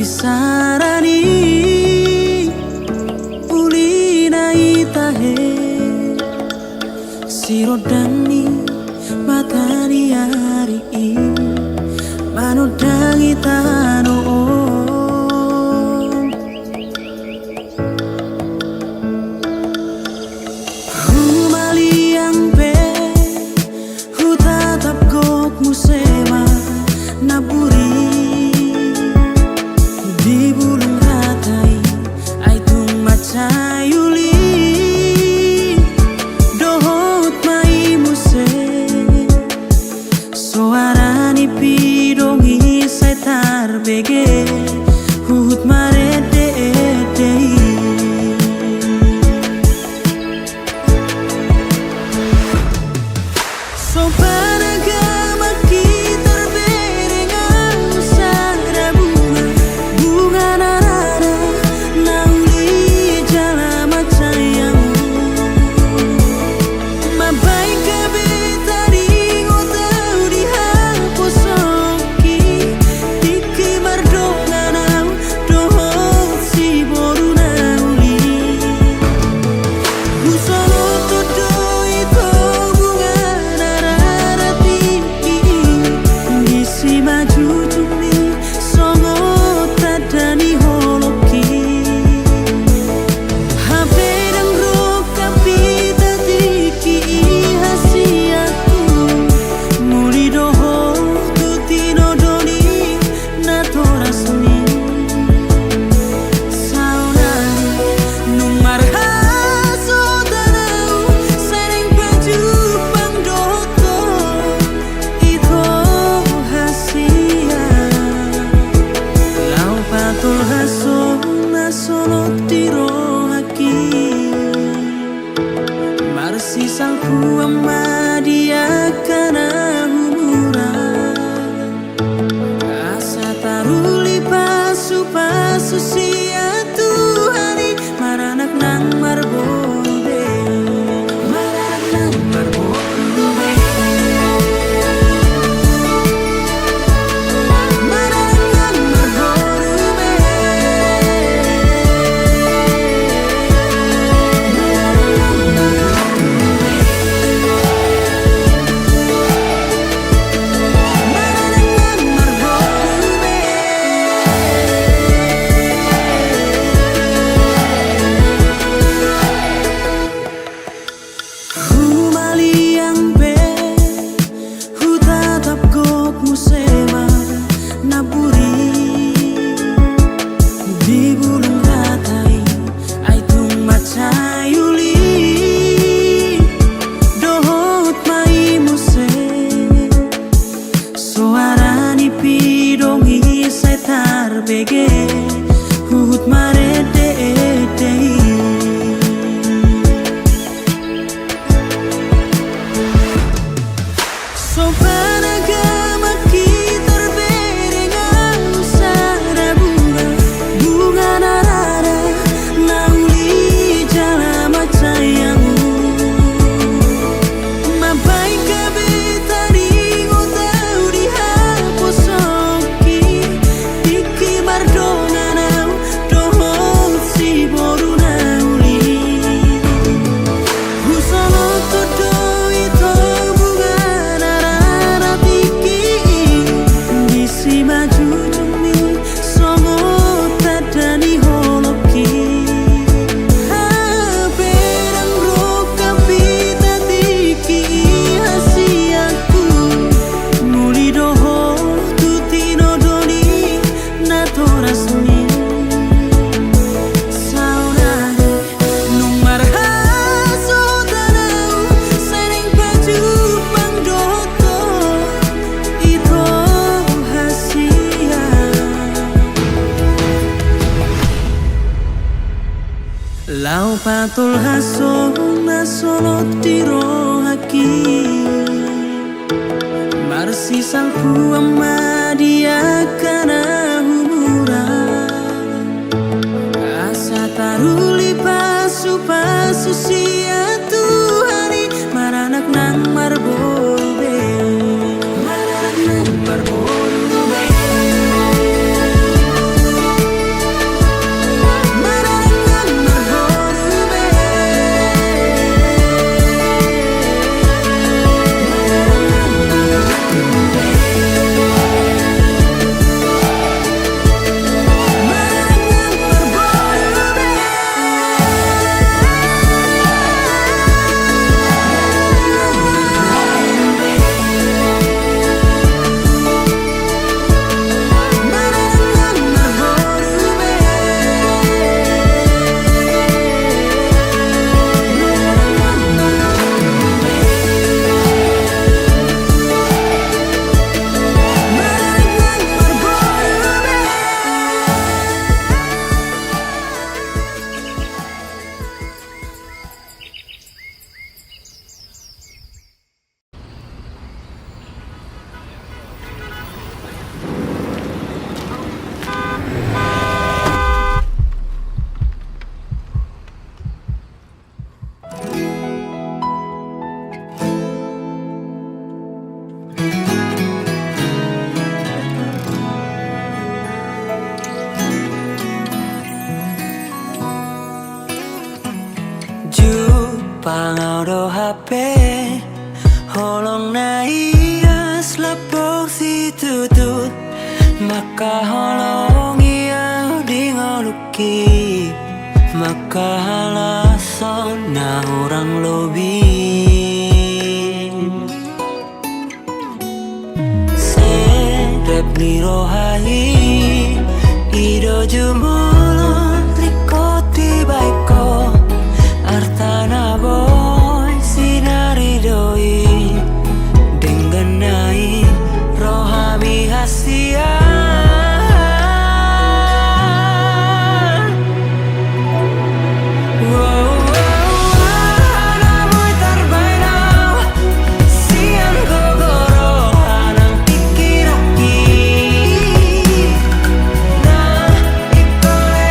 Sarani ulina itahe sirodani matani hari manodangi tano humaliang pe hutatap gok musema naburi di bulung ratai ai tung macayuli dohot mai muse soarani pidongi setar bege hut marede dei so panagama kita berengan sada bunga narada nauli jala macayang mabai kabeta di ngotau di haposoki tiki mardonganau dohot si boru nauli usono todo itu bunga narada tiki ngisi maju cumi songo tadani holoki habe dan roka pita tiki hasiaku muli doho tutino doni natora seni saudari numar hasodanau sering baju pangdoto itu hasia lau patul haso nasolot tiro haki marsi sangku amadia kana humura asa taruli pasu pasu sia tuhani maranak nang marbode maranak nang marbode maranak nang marbode humaliang pe hutatap gok musema naburi di bulung ratai ai tung macayuli dohot mai muse soarani pidongi setar bege hut marede dei so panagama kita berengan sada bunga narada nauli jala macayangu mabai kabeta di ngotau di haposoki tiki mardonganau dohot si boru nauli usono todo itu bunga narada tiki ngisi maju cumi songo tadani holoki habe dan roka pita tiki hasiaku muli doho tutino doni natora seni saudari numar hasodanau sering baju pangdoto itu hasia lau patul haso nasolot tiro haki marsi sangku amadia kana humura asa taruli pasu pasu sia tuhani maranak nang marbode maranak nang marbode Pangau do HP holong na ias lapok si tutut maka holong iya di ngoluki maka halason na orang lobi sedep ni rohai ido jumolo likoti baiko Artana boy sinari doi dengan naik rohami hasian wow, namoy tarbainaw sian gogoro anang pikiraki na ikole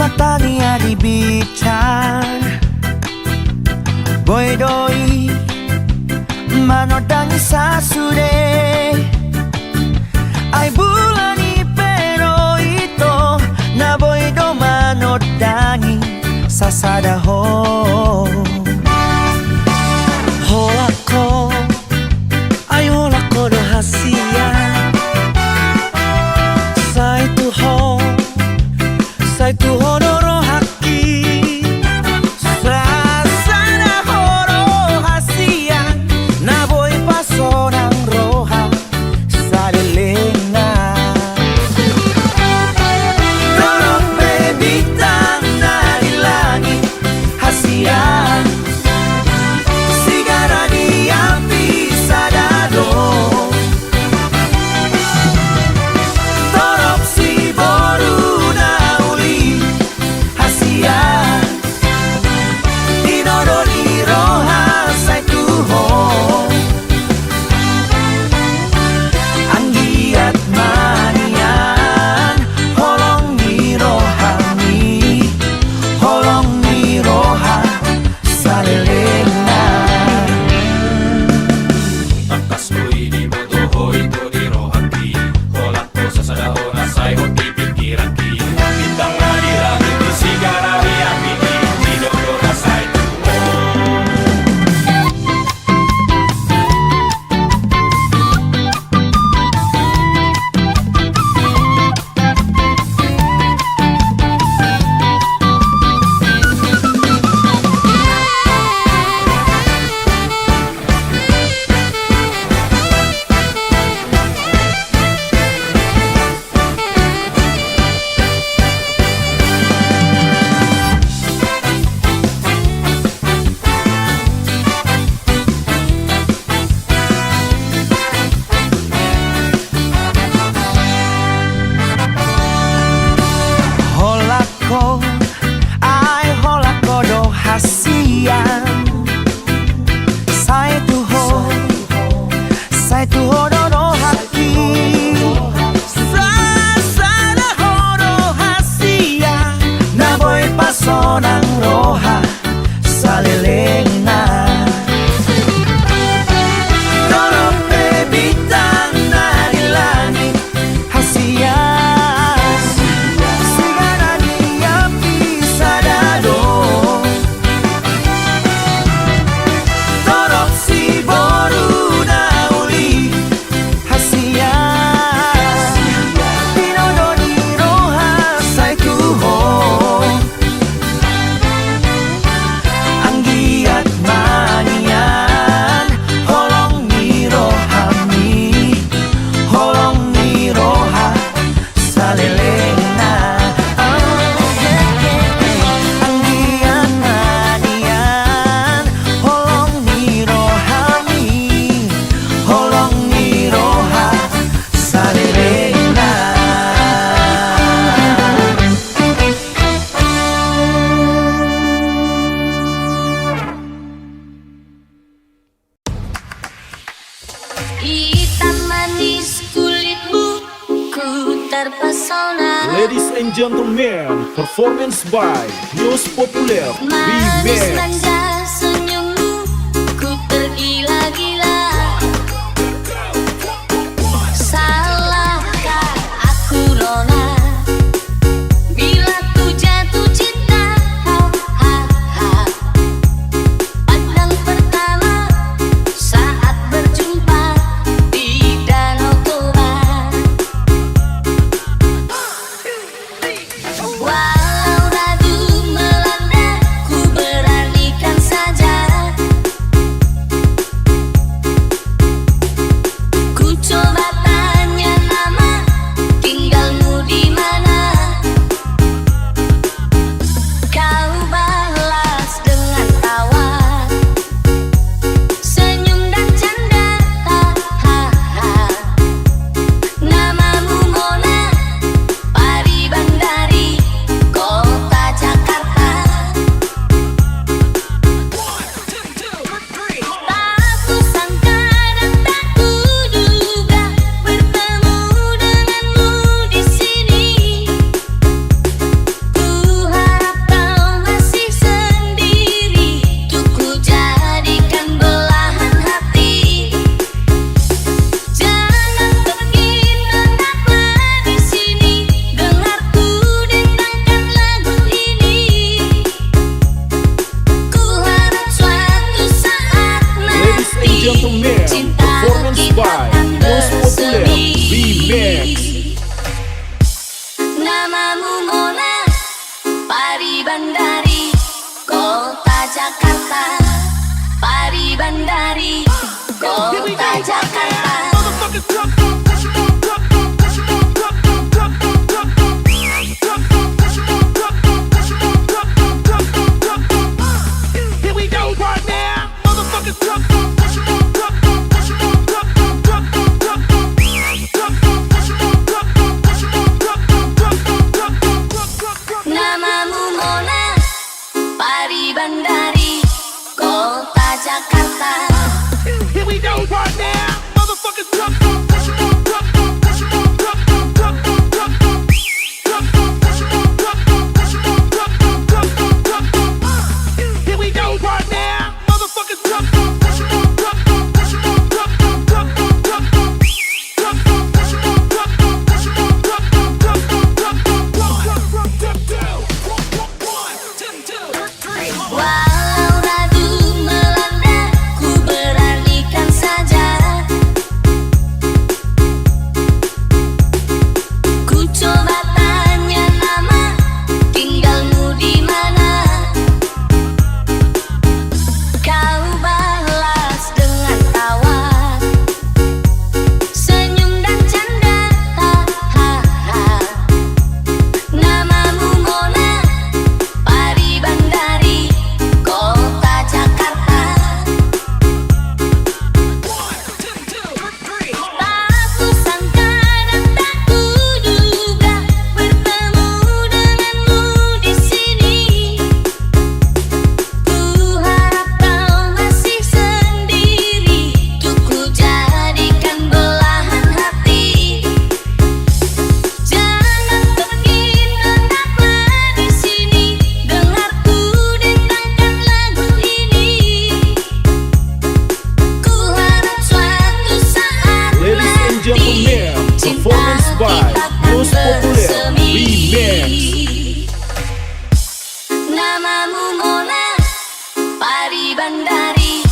matanya dibican boy doi manodangi sasude ai bulani pero ito na boy do manodangi sasada ho holako ai holako do hasia sai tu ho doro haki sasana horo hasia na boy pasonang roha salelenga dorong bebitang dari langit hasia sigara di api sadado torop si boru Ladies and gentlemen, performance by Yos Populer Manis Remix. manja senyummu, ku tergila-gila. Salahkah aku Rona, bila ku jatuh cinta? Pandang pertama saat berjumpa di Danau Toba. Walau ragu melanda, ku beranikan Jakarta, Pari Bandari, kota Jakarta. Namamu Mona, Pari Bandari, kota Jakarta. Here we go right now, motherfuckers. Here we go right now, motherfuckers. Walau radu melanda, ku beranikan saja. Ku coba tanya nama, tinggalmu di mana? Kau balas dengan tawa, senyum dan canda. Hahaha. Namamu Mona, Pari Bandari, kota Jakarta. Tak kusangka dan tak kuduga bertemu denganmu di sini. Ku harap kau masih sendiri, untuk ku jadikan belahan hati. Jangan pergi, tetaplah di sini, dengar ku dendangkan lagu ini. Ku harap suatu saat Ladies and gentlemen, nanti performance cinta by kita Yus akan Populer bersemi. Remix. Namamu Mona, Pari Bandari,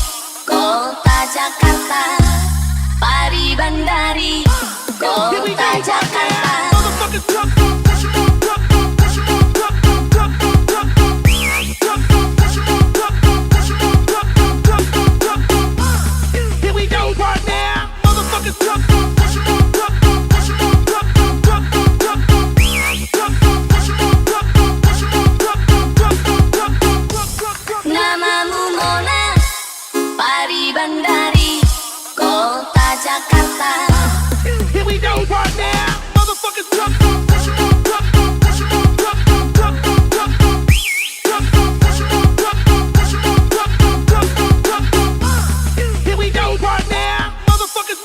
kota Jakarta. Pari Bandari, kota Jakarta. Here we go right now, motherfuckers. Namamu Mona, Pari Bandari, kota Jakarta. Here we go right now, motherfuckers. Here we go right now, motherfuckers.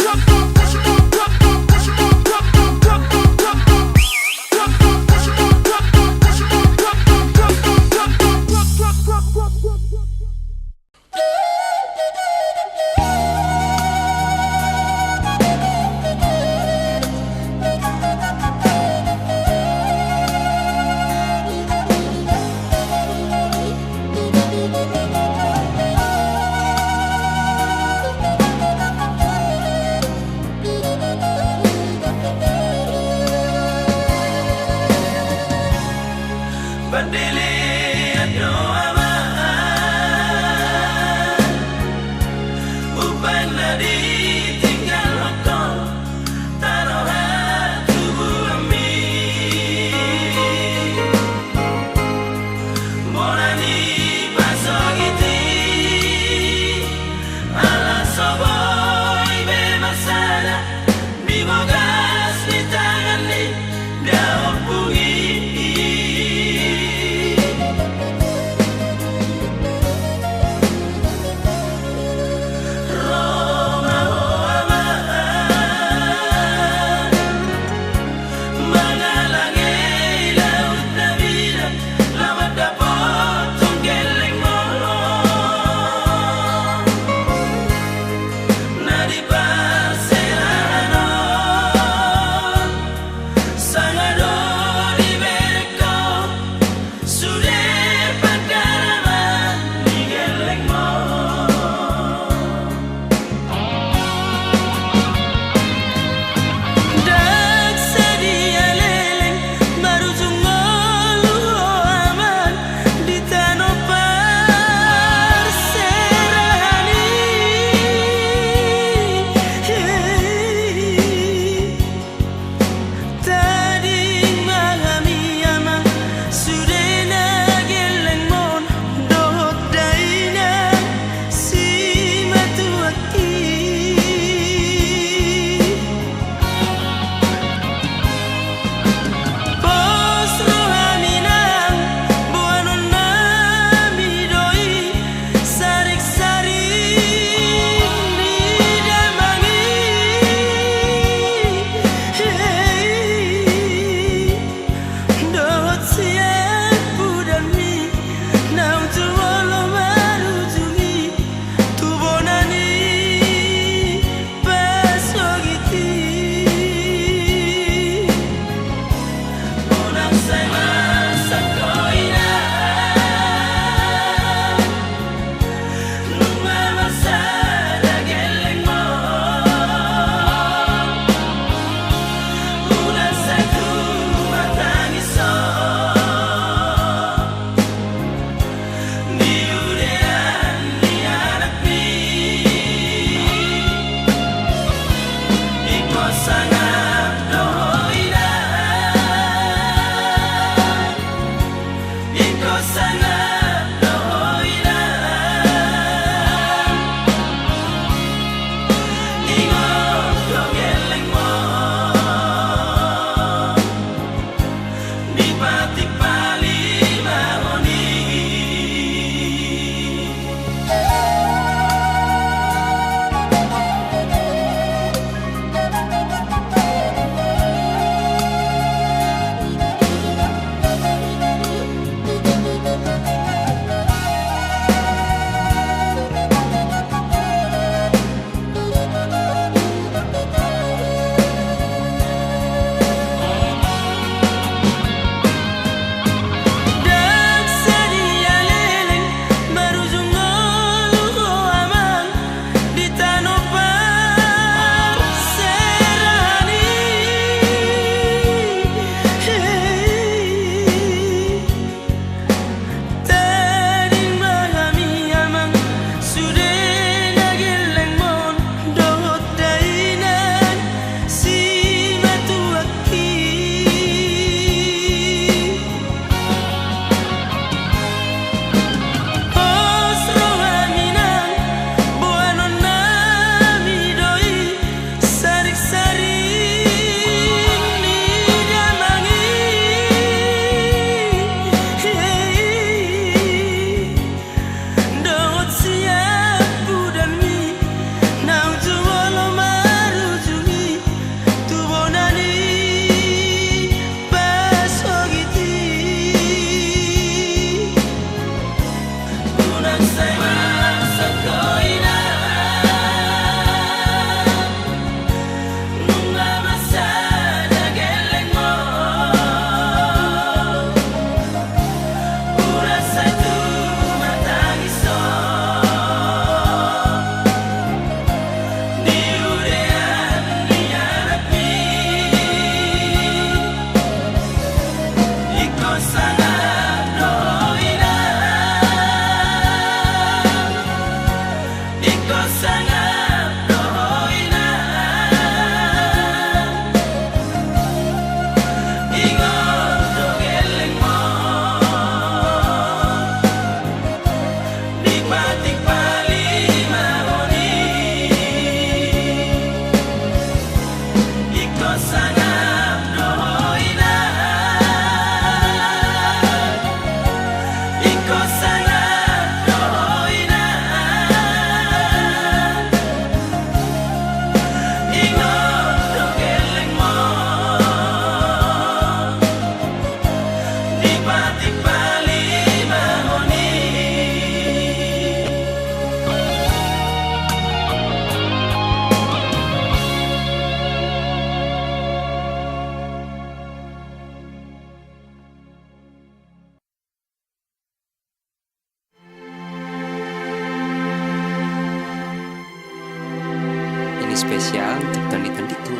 spesial untuk Tandit-Tanditku.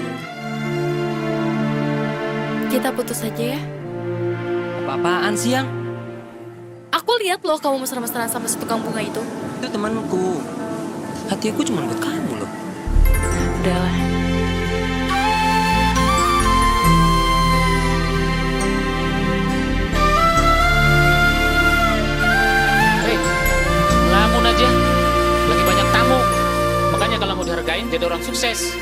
Kita putus aja ya. Apa-apaan sih, Yang? Aku lihat loh kamu mesra-mesraan sama si tukang bunga itu. Itu temanku. Hati aku cuma buat kamu loh. Udahlah. Hei, ngelamun aja. Lagi banyak tamu. Makanya kalau mau dihargain jadi orang sukses.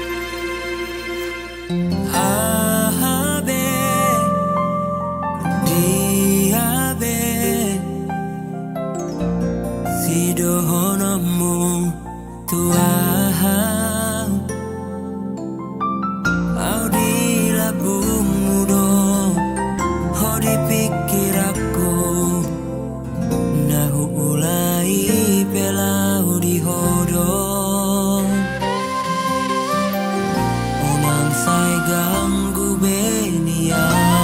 Sidohonomu Tuhan, au di labungmu do, ho di pikir aku, nahu ulai pelau di hodo, unang sai ganggu benian.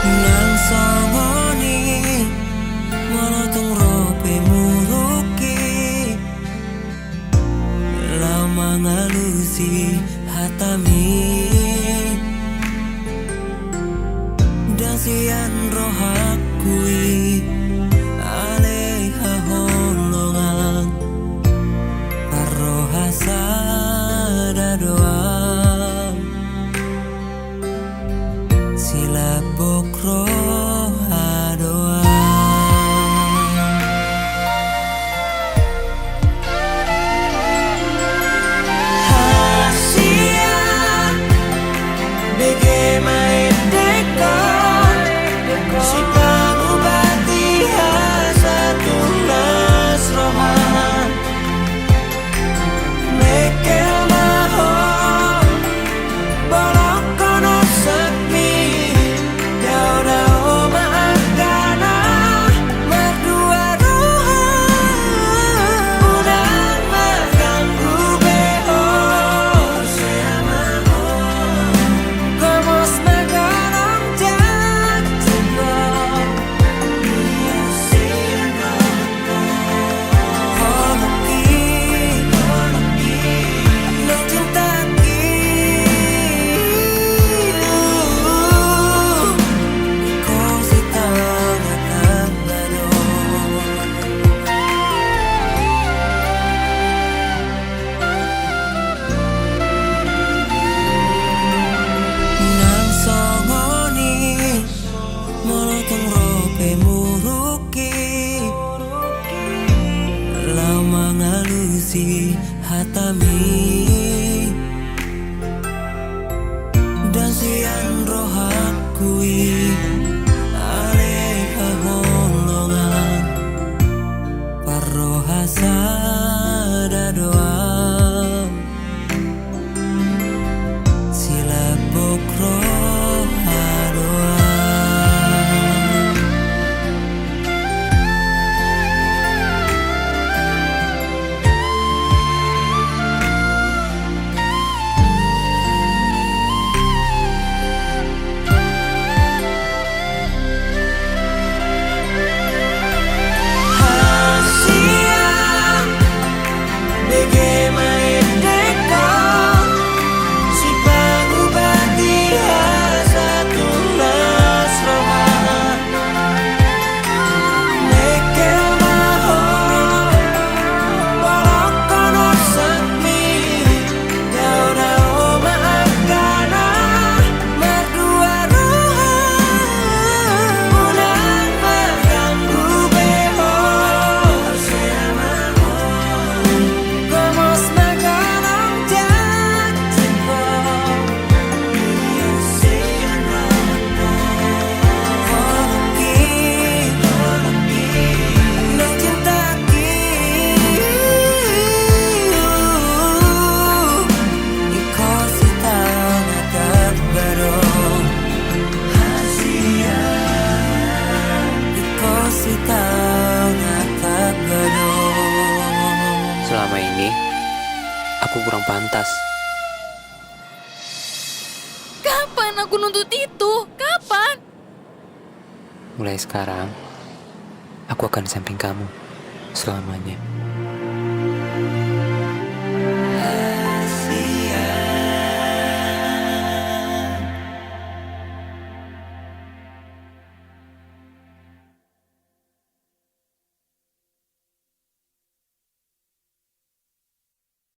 Nang songoni monotong rope muruki lama ngalusi hatami dan sian rohakui aleha holongan parohasa doa bokro adoa Hasia bege main dekor si pangubati satu nasrohan mekel mahon bolok kono sepi jauh maafkana berdua ruhan udang mengganggu behor siamaon gomos megarong jatuh dia siapa holoki lo cintaki kau si tangan baru nang songoni molotong rope muruki lama ngalusi hatami dan sian rohakui aleka golongan parrohasa doa sila bokro adoa Hasia bege main dekor si pangubati satu nasrohan mekel mahon bolok kono sepi jauh maafkana berdua ruhan udang mengganggu behor siamaon gomos megarong jatuh dia siapa holoki lo cintaki iko si tangan baru hasia iko si tangan baru Selama ini, aku kurang pantas. Kapan aku nuntut itu? Kapan? Mulai sekarang, aku akan di samping kamu selamanya.